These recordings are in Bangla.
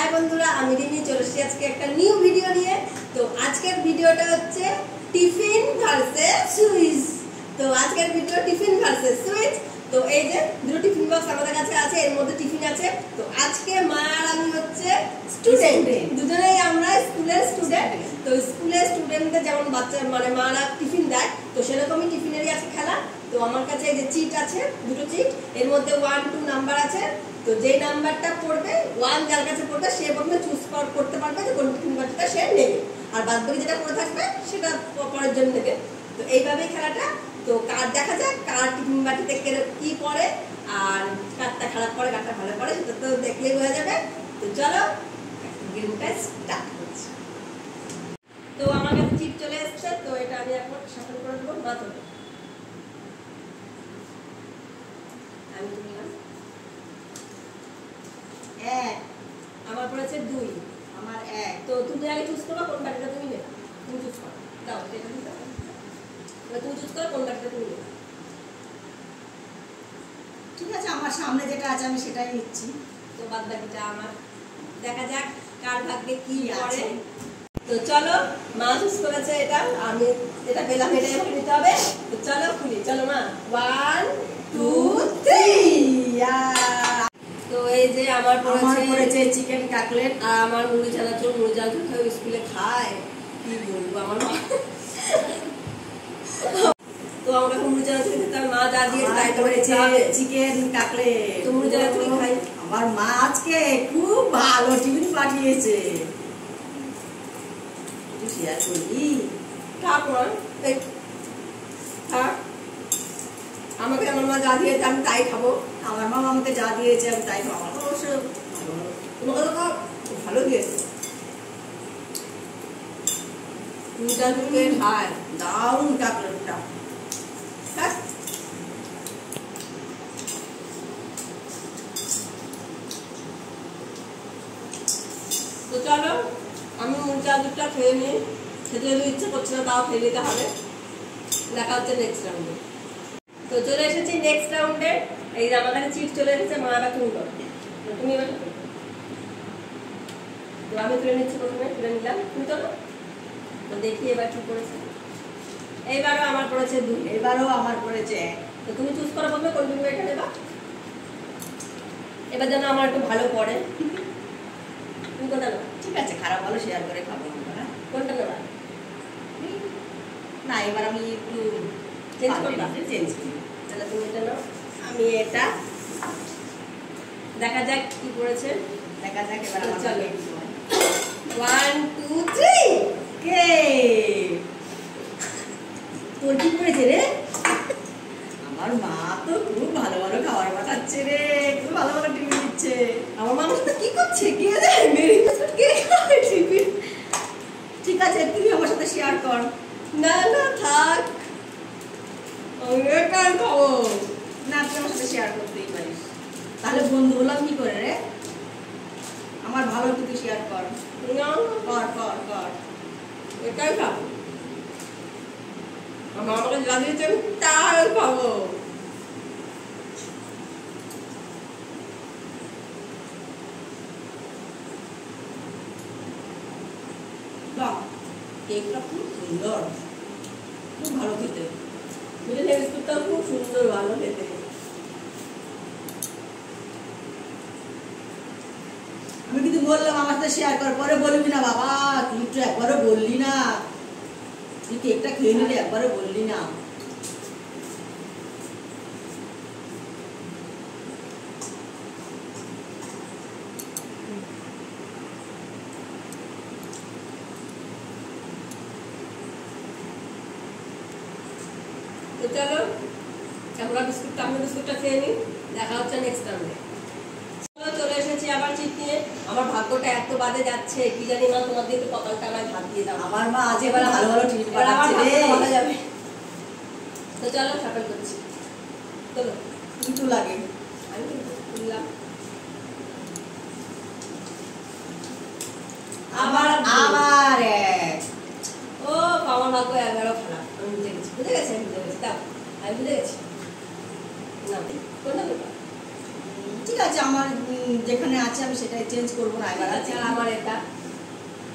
হাই বন্ধুরা, আমি রিমি চলে এসেছি আজকে একটা নিউ ভিডিও নিয়ে। তো আজকের ভিডিওটা হচ্ছে টিফিন ভার্সেস সুইচ। তো আজকের ভিডিও টিফিন ভার্সেস সুইচ। তো এই যে দুটো টিফিন বক্স আমাদের কাছে আছে, এর মধ্যে টিফিন আছে। তো আজকে মা আর আমি হচ্ছে স্টুডেন্ট, দুজনেই আমরা স্কুলের স্টুডেন্ট। তো স্কুলের স্টুডেন্টদের যেমন বাচ্চা মানে মারা টিফিন দেয়, তো সেরকমই টিফিনেরই আছে খেলা। তো আমার কাছে এই যে চিট আছে, দুটো চিট, এর মধ্যে 1 2 নাম্বার আছে। তো যে নাম্বারটা পড়বে 1 যার কাছে পড়বে সে প্রথমে চুজ করতে পারবে যে কোন টিফিন বাটিটা সে নেবে, আর বাদ বাকি যেটা পড়ে থাকবে সেটা পরের জন্য নেবে। তো এইভাবেই খেলাটা। তো কার দেখা যাক কার টিফিন বাটিতে কি পড়ে, আর কারটা খারাপ পড়ে কারটা ভালো পড়ে সেটা তো দেখলেই বোঝা যাবে। তো চলো গেমটা স্টার্ট করছি। তো আমার কাছে চিট চলে এসেছে, তো এটা আমি এখন শাফল করে দেবো। মাত্র আমি তুললাম 1, আমার পড়েছে 2, আমার 1। তো তুমি আগে চুজ করো কোন বাটিটা তুমি নেবে। তুমি চুজ করো, দাও এটা তুমি দাও। তুমি চুজ করো কোন বাটিটা তুমি নেবে। ঠিক আছে, আমার সামনে যেটা আছে আমি সেটাই নিচ্ছি। তো বাদ বাকিটা আমার দেখা যাক কার ভাগ্যে কি পড়ে। তো চলো, মা চুজ করেছে এটা, আমি এটা পেলাম, এটাই আমাকে নিতে হবে। তো চলো খুলি, চলো মা। 1 2 3। তো এই যে আমার পড়েছে চিকেন কাটলেট, আর আমার মুড়ি চানাচুর খেয়ে স্কুলে খায়, কি বলবো আমার মা। তো আমার এখন মুড়ি চানাচুর খেতে মা যা দিয়ে তাই পড়েছে চিকেন কাটলেট। তো মুড়ি চানাচুর খাই। আমার মা আজকে খুব ভালো টিফিন পাঠিয়েছে, একটু শেয়ার করবি? তারপর আমাকে আমার মা যা দিয়েছে আমি তাই খাবো। আমার মা আমাকে যা দিয়েছে আমি তাই খাবো। অবশ্য তোমাকে তো ভালো দিয়েছে, খায় দারুণ কাটলেটটা। তো চলো আমি মুড়ি চানাচুরটা খেয়ে নিই, খেতে যদি ইচ্ছে করছে না তাও খেয়ে নিতে হবে। দেখা হচ্ছে নেক্সট রাউন্ডে। তো চলে এসেছি নেক্সট রাউন্ডে। এই যে আমার কাছে চিট চলে এসেছে, মা এবার তুমি করো। তুমি এবার তো আমি তুলে নিচ্ছি, প্রথমে তুলে নিলাম, তুমি তো তো দেখি এবার কি করেছে। এইবারও আমার পড়েছে 2, এবারও আমার পড়েছে 1। তো তুমি চুজ করো প্রথমে কোন তুমি এটা নেবা। এবার যেন আমার একটু ভালো পড়ে। তুমি কোনটা নেবা? ঠিক আছে, খারাপ ভালো শেয়ার করে খাবো আমরা। কোনটা নেবা? না, এবার আমি একটু চেঞ্জ করবা? চেঞ্জ করি। তাহলে তুমি এটা নাও, আমি এটা। দেখা যাক কি পড়েছে। দেখা যাক এবার আমার চলো 1 2 3। কে তোর কি পড়েছে রে? আমার মা তো খুব ভালো ভালো খাবার পাঠাচ্ছে রে, খুব ভালো ভালো টিফিন দিচ্ছে। আমার মা তো কি করছে কে জানে, মেরি বিস্কুট কে খায় টিফিন। ঠিক আছে, তুই আমার সাথে শেয়ার কর। না না থাক, আমি এটা খাবো না, তুই আমার সাথে শেয়ার করতেই পারিস। তাহলে বন্ধু হলাম কি করে রে? আমার ভালো তুই শেয়ার কর। না কর কর কর। এটাই খাবো। আমার আমাকে যা দিয়েছে আমি তাই খাবো। বাহ, কেকটা খুব সুন্দর, খুব ভালো খেতে। মেরি বিস্কুটটা খুব সুন্দর, ভালো খেতে। আমি কিন্তু বললাম আমার সাথে শেয়ার কর, পরে বলবি না বাবা তুই তো একবারও বললি না, তুই কেকটা খেয়ে নিলে একবারও বললি না। তো চলো আমরা বিস্কুটটা খেয়ে নিই, দেখা হচ্ছে নেক্সট রাউন্ডে। চলে এসেছি আবার চিট নিয়ে। আমার ভাগ্যটা এত বাদে যাচ্ছে কি জানি না, তোমার দিয়ে একটু কপালটা আমায় ভাত দিয়ে দাও। আমার মা আজ এবার ভালো ভালো টিফিন পাঠাচ্ছে রে। ভালো যাবে। তো চলো শাফল করছি, চলো কিন্তু লাগে আমি তুললাম। আবার আবার 1। ও আমার ভাগ্য 11 খারাপ, আমি বুঝে গেছি দাও, আমি বুঝে গেছি। না কোনটা নেবা? ঠিক আছে, আমার যেখানে আছে আমি সেটাই চেঞ্জ করবো না এবার। আচ্ছা আমার এটা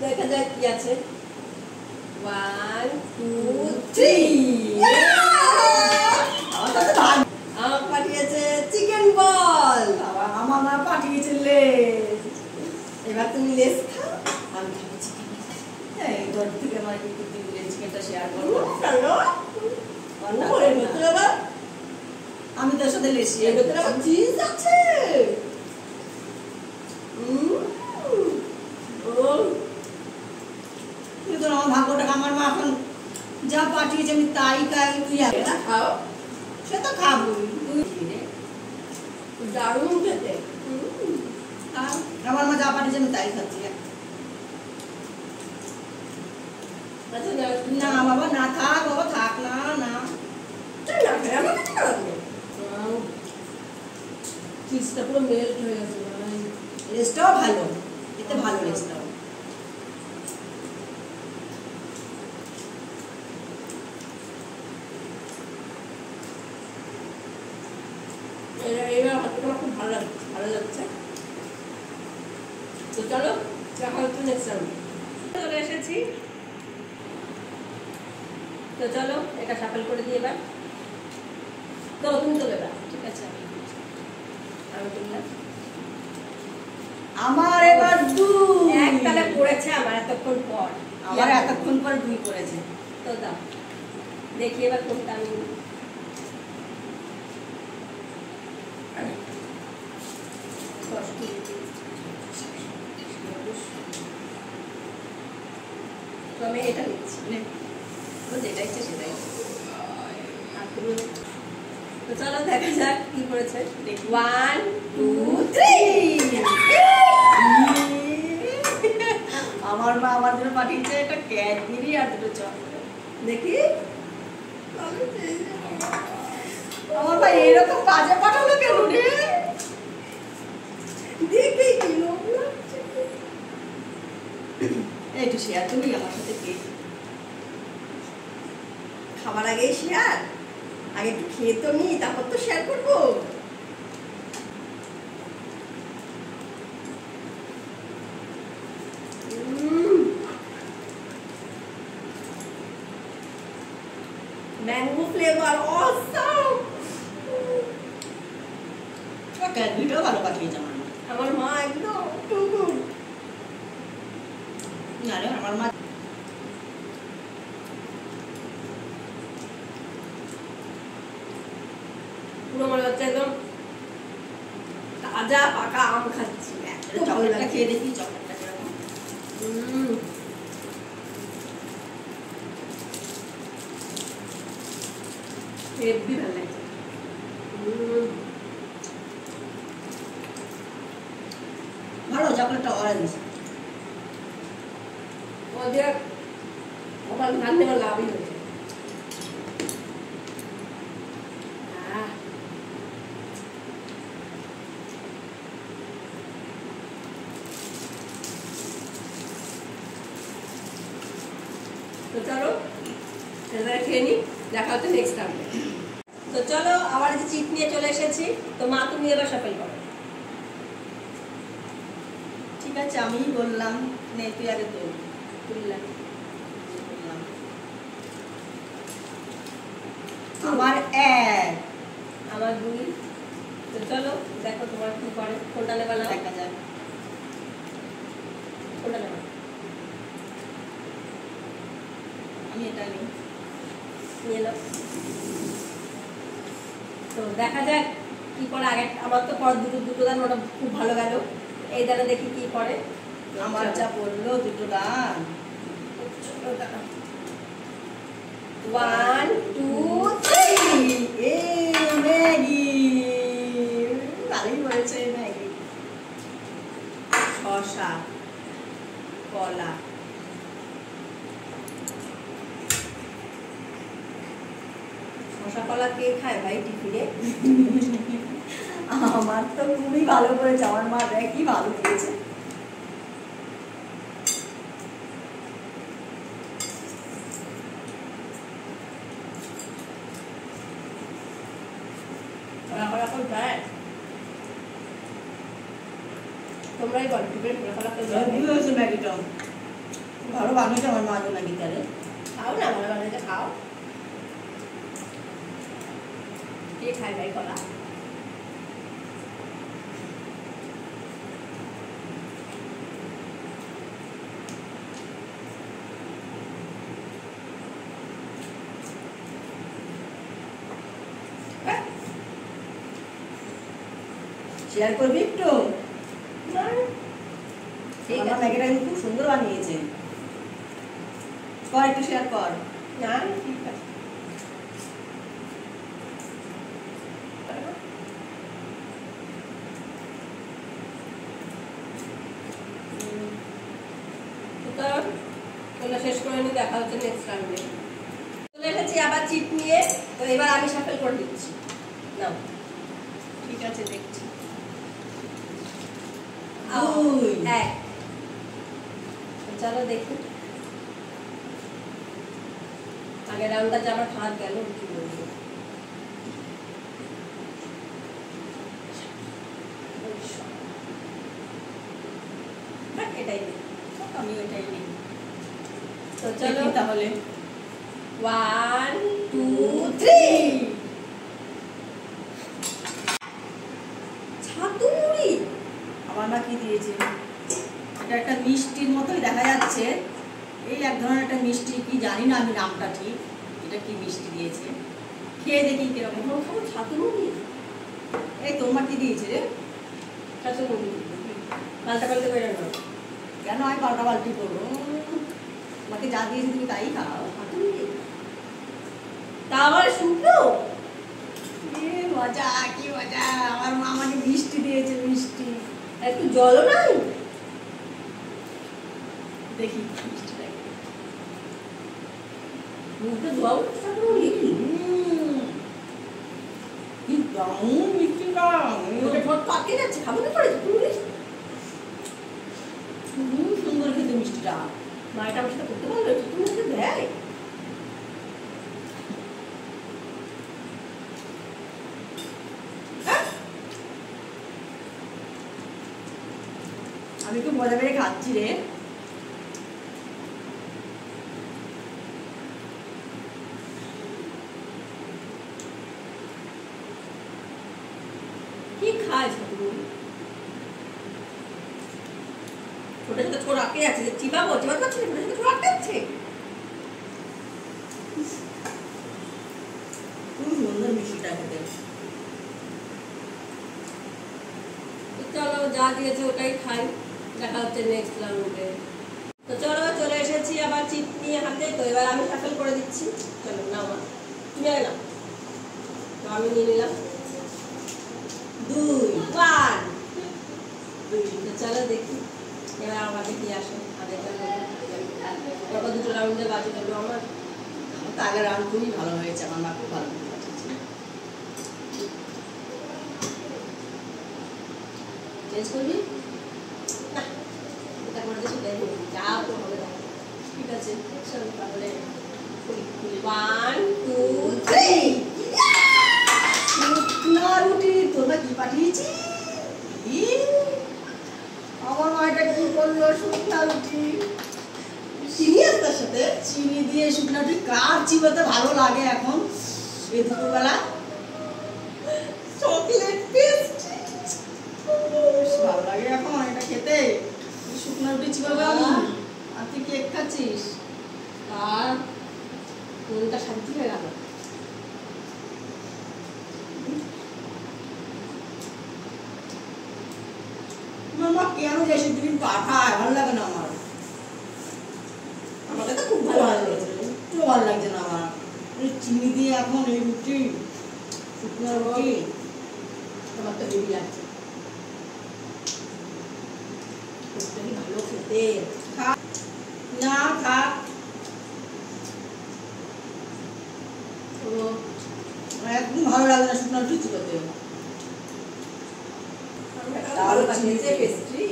দেখা যাক কি আছে। 1 2 3 আমার পাঠিয়েছে চিকেন বল। আমার মা পাঠিয়েছে লেজ। এবার তুমি লেস খাও। আমি খাবো চিকেন। এই তোর থেকে আমার একটু চিকেনটা শেয়ার করবো। আমি তোর সাথে লেস শেয়ার করতে আবার চিজ আছে। তুই তো আমার ভাগ্যটা, আমার মা এখন যা পাঠিয়েছে আমি তাই খাই। তুই এটা খাও। সে তো খাবো। দারুণ খেতে। আমার মা যা পাঠিয়েছে আমি তাই খাচ্ছি। আচ্ছা না বাবা না, থাক বাবা, থাক না না। চিজটা পুরো মেল্ট হয়ে গেছে। লেসটাও ভালো, এতে ভালো লেসটাও। এইবার ভাতটা খুব ভালো লাগছে। তো চলো দেখা হচ্ছে নেক্সট টাইম। চলে এসেছি। তো চলো এটা শাফল করে দিয়ে এবার। তো তুমি তো দেবা। ঠিক আছে আমি তুললাম। আমার এবার দুই। এক তালে পড়েছে আমার এতক্ষণ পর। আমার এতক্ষণ পরে দুই পড়েছে। তো দাও দেখি এবার কোনটা আমি তো আমি এটা নিচ্ছি। যেটা ইচ্ছে সেটাই। তো চলো দেখা যাক কি করেছে। 1 2 3 আমার মা আমার জন্য পাঠিয়েছে একটা ক্যাডবেরি আর দুটো চকলেট। দেখি আমার ভাই এরকম বাজে পাঠালো কেন রে? দেখি কি লোভ লাগছে। একটু শেয়ার করবি আমার সাথে কেক? খাবার আগে শেয়ার, আগে একটু খেয়ে তো নি তারপর তো শেয়ার করবো। Mango flavour awesome. ক্যাডবেরিটাও ভালো পাঠিয়েছে আমার মা। আমার মা একদম টু গুড। না রে আমার মা পুরো মনে হচ্ছে একদম তাজা পাকা আম খাচ্ছি। চকলেটটা খেয়ে দেখি চকলেটটা কিরকম। হেভি ভালো লাগছে। ভালো চকলেটটা অরেঞ্জ। ওদের ওখান ধান দেওয়ার লাভই হয়েছে। তো চলো এটা খেয়ে নি, দেখা হচ্ছে নেক্সট টাইম। তো চলো আবার যে চিট নিয়ে চলে এসেছি। তো মা তুমি এবার শাফল করো। ঠিক আছে আমি বললাম নে তুই আগে তো তুললাম। আমার এক, আমার দুই। তো চলো দেখো তোমার কি করে, কোনটা নেবা না দেখা যাক কোনটা নেবা। আমি এটা নিই। নিয়ে নাও। তো দেখা যাক কি করে। আগে আমার তো পর দুটো দান ওটা খুব ভালো গেল। এই দানা দেখি কি করে। আমার যা পড়লো দুটো দান। 1 2 3 এই ম্যাগি ভালোই হয়েছে ম্যাগি। শসা কলা। শসা কলা কে খায় ভাই টিফিনে? আমার তো খুবই ভালো করেছে, আমার মা দেখ কি ভালো দিয়েছে। তোমরাই বলো টিফিন করে ফেলা করে ভুল হয়েছে ম্যাগিটা ভালো বানিয়েছে আমার মা ম্যাগিটা রে খাও না ভালো বানাইতে খাও কে খাই ভাই কলা শেয়ার করবি একটু আমার ম্যাগিটা কিন্তু খুব সুন্দর বানিয়েছে কর একটু শেয়ার কর না ঠিক আছে শেষ করে নিয়ে দেখা হচ্ছে নেক্সট রাউন্ডে চলে এসেছি আবার চিপ নিয়ে তো এবার আমি শাফেল করে দিচ্ছি নাও ঠিক আছে দেখছি এক চলো দেখি আগের রাউন্ডটা যে আমার খারাপ গেল কি বলবো এটাই আমি ওইটাই নিই তো চলো তাহলে 1 2 3 ছাতু মুড়ি আমার মা কি দিয়েছে এটা একটা মিষ্টির মতোই দেখা যাচ্ছে এই এক ধরনের একটা মিষ্টি কি জানি না আমি নামটা ঠিক এটা কি মিষ্টি দিয়েছে খেয়ে দেখি কিরকম খাবো ছাতু মুড়ি এই তোমার কি দিয়েছে রে ছাতু মুড়ি পাল্টা পাল্টা করে নাও কেন আমি পাল্টা পাল্টি করবো আমাকে যা দিয়েছে তুমি তাই খাও ছাতু মুড়ি তা আবার শুকনো মজা কি মজা আমার মা আমাকে মিষ্টি দিয়েছে মিষ্টি একটু জলও নাই দেখি মিষ্টিটা মুখে জল ছাতু মুড়ি কি দারুণ মিষ্টিটা ওটা ঠোঁট পাকে যাচ্ছে খাবো না করে ছাতু মুড়ি সুন্দর খেতে মিষ্টিটা মায়ের আমার সাথে করতে পারলো ছাতু মুড়ি দেয় আমি খুব মজা করে খাচ্ছি রে কি খায় ছাতু মুড়ি ওটা তো ছোট আটকে যাচ্ছে চিবাবো চিবাতে পারছি না ওটা তো ছোট আটকে যাচ্ছে খুব সুন্দর মিষ্টিটা খেতে চলো যা দিয়েছে ওটাই খাই দেখা হচ্ছে নেক্সট রাউন্ডে তো চলো চলে এসেছি আবার চিপ নিয়ে হাতে তো এবার আমি শাফল করে দিচ্ছি চলো নাও মা তুমি আগে নাও তো আমি নিয়ে নিলাম 2 1 তো চলো দেখি এবার আমাকে কি আসে আগে চলো দুটো রাউন্ডে বাজি করলো আমার তো আগের রাউন্ড খুবই ভালো হয়েছে আমার মা খুব ভালো কাটিয়েছে চেঞ্জ করবি না এটা করে দিচ্ছি তাই যা তো হবে দেখো ঠিক আছে চলো তাহলে 1 2 3 শুকনা রুটি তোমরা কি পাঠিয়েছি আমার মা এটা কি করলো শুকনা রুটি চিনি আছে তার সাথে চিনি দিয়ে শুকনা রুটি কার চিবাতে ভালো লাগে এখন এই দুপুরবেলা চকলেট পেস্ট্রি ভালো লাগে এখন এটা খেতে শুকনা রুটি চিবাবে আমি আর তুই কেক খাচ্ছিস আর মনটা শান্তি হয়ে গেল মামা কেন যে সেদিন পাঠায় ভালো লাগে না আমার আমাকে তো খুব ভালো লেগেছে একটু ভালো লাগছে না আমার এই চিনি দিয়ে এখন এই রুটি শুকনো রুটি আমার তো হেভি লাগছে ভালো খেতে না থাক একদম ভালো লাগে না শুকনো রুটি চিবাতে ভালো বানিয়েছে পেস্ট্রি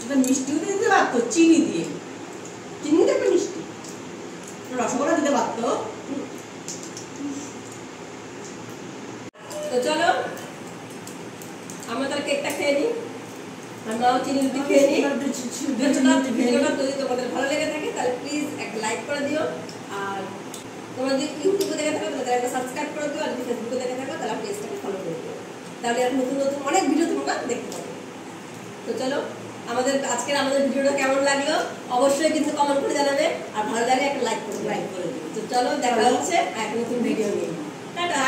এটা মিষ্টিও দিতে পারতো চিনি দিয়ে চিনি দেবে মিষ্টি রসগোল্লা দিতে পারতো তো চলো আমরা তাহলে আমরাও চিনি রুটি খেয়ে নিই। ভিডিওটা যদি তোমাদের ভালো লেগে থাকে তাহলে প্লিজ একটা লাইক করে দিও, আর তোমরা যদি ইউটিউবে দেখে থাকো তাহলে একটা সাবস্ক্রাইব করে দিও, আর যদি ফেসবুকে দেখে থাকো তাহলে পেজটাকে ফলো করে দিও, তাহলে আর নতুন নতুন অনেক ভিডিও তোমরা দেখতে পাবে। তো চলো, আমাদের ভিডিওটা কেমন লাগলো অবশ্যই কিন্তু কমেন্ট করে জানাবে, আর ভালো লাগলে একটা লাইক করে দিও। তো চলো, দেখা হচ্ছে এক নতুন ভিডিও নিয়ে। টাটা।